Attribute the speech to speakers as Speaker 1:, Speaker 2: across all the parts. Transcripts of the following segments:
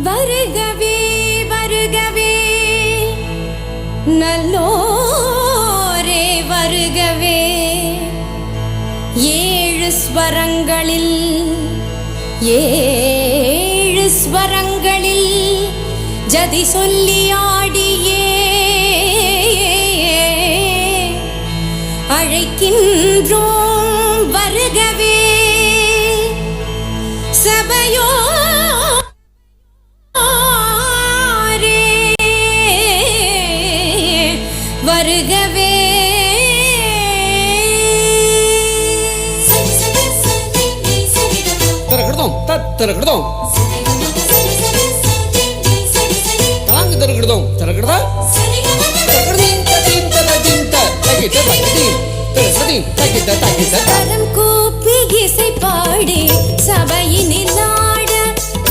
Speaker 1: வருகவே வருகவே நல்லோரே வருகவே. ஏழு ஸ்வரங்களில் ஜதி சொல்லி ஆடியே அழைக்கின்றோம் வருகவே. சபையோ வருகவே.
Speaker 2: திறக்கிடுதோம் தலாங்கு திறக்கிடுதோம் திறக்கிடுதா
Speaker 1: கரம் கூப்பி இசை பாடி சபையினில் ஆட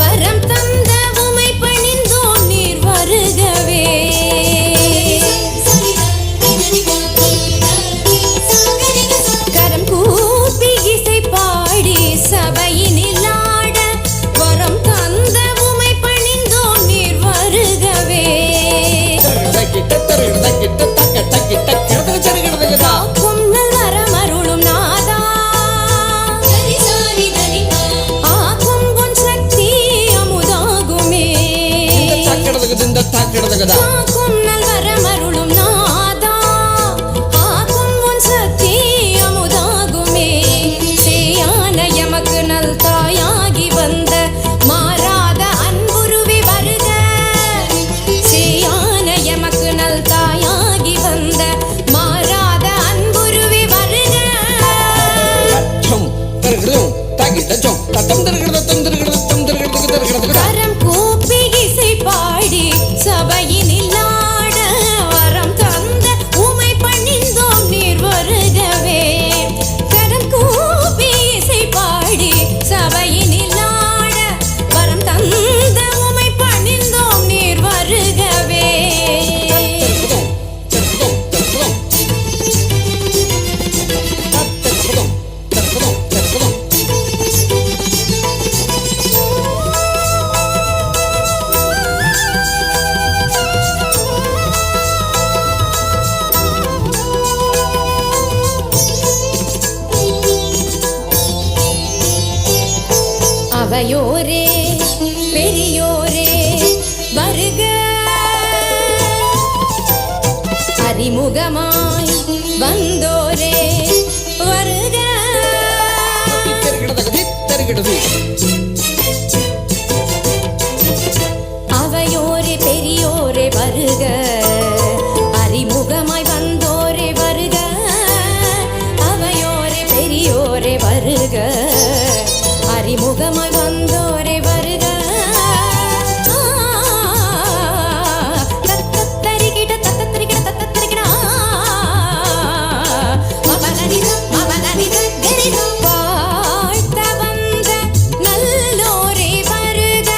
Speaker 1: வரம் தந்த உமை பணிந்தோம் நீர் வருகவே. கரம் கூப்பி இசை பாடி சபையினில் ஆட வரம் தந்த உமை பணிந்தோம் நீர் வருகவே. காக்கும் நல்வரமருளும் நாதா ஆக்கும் உன் சக்தி அமுதாகுமே. காக்கும் நல்வரமருளும் நாதா ஆக்கும் உன் சக்தி அமுதாகுமே. சேயான எமக்கு நல் தாயாகி வந்த மாறாத அன்புருவி வருக. சேயான எமக்கு நல் தாயாகி வந்த மாறாத அன்புருவி வருக. கரம் கூப்பி இசை பாடி சபையினில் ஆட வரம் தந்த உமை பணிந்தோம் நீர் வருகவே. கரம் கூப்பி இசை பாடி சபையினில் ஆட வரம் தந்த உமை பணிந்தோம் நீர் வருகவே. அவையோரே பெரியோரே வருக. அறிமுகமாய் வந்தோரே வருக. அவையோரே பெரியோரே வருக. அறிமுகமாய் வந்தோரே வருக. அவையோரே பெரியோரே வருக. அறிமுகமாய் வந்தோரே வருக. தத்தரிகிட தத்தரிகிட தத்தரிகிட வாழ்த்த வந்த நல்லோரே வருக.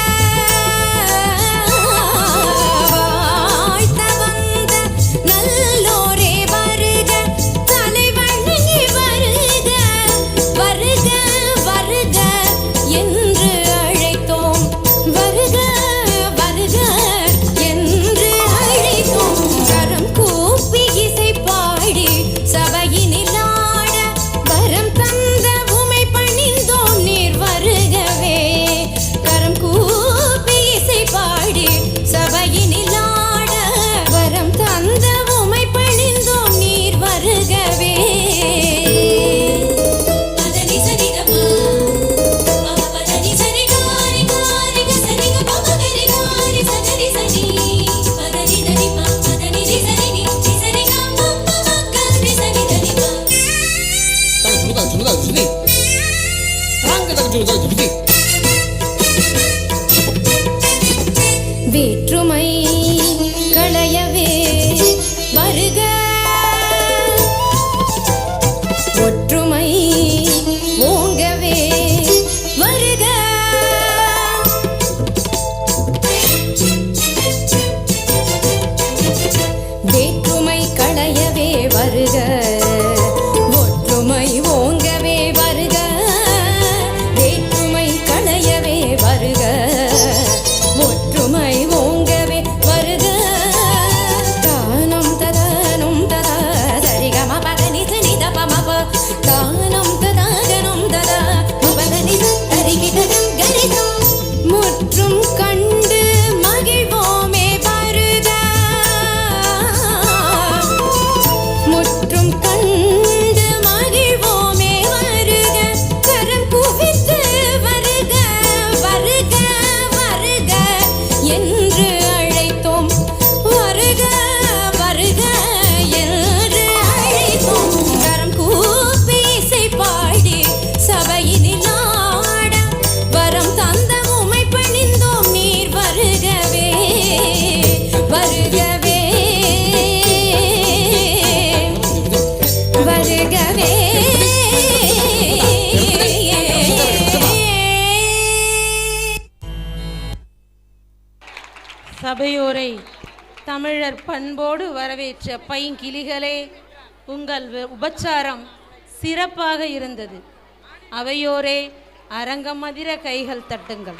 Speaker 1: வாழ்த்த வந்த நல்லோரே வருக. தலைவணங்கி வருக வருக வருக என்று அழைத்தோம். வருக வருக என்று அழைத்தோம். கரம் கூப்பி இசை பாடி சபையினில் ஆட வரம் தந்த உமை பணிந்தோம் நீர் வருகவே. கரம் கூப்பி இசை பாடி சபையினில் ஆட வரம் தந்த உமை பணிந்தோம் நீர் வருகவே. வேற்றுமை களையவே வருக. ஒற்றுமை ஓங்கவே வருக. வேற்றுமை களையவே வருக. ஒற்றுமை ஓங்கவே வருக. வேற்றுமை களையவே வருக. ஒற்றுமை
Speaker 3: சபையோரை தமிழர் பண்போடு வரவேற்ற பைங்கிளிகளே, உங்கள் உபச்சாரம் சிறப்பாக இருந்தது. அவையோரே அரங்கமதிர கைகள் தட்டுங்கள்.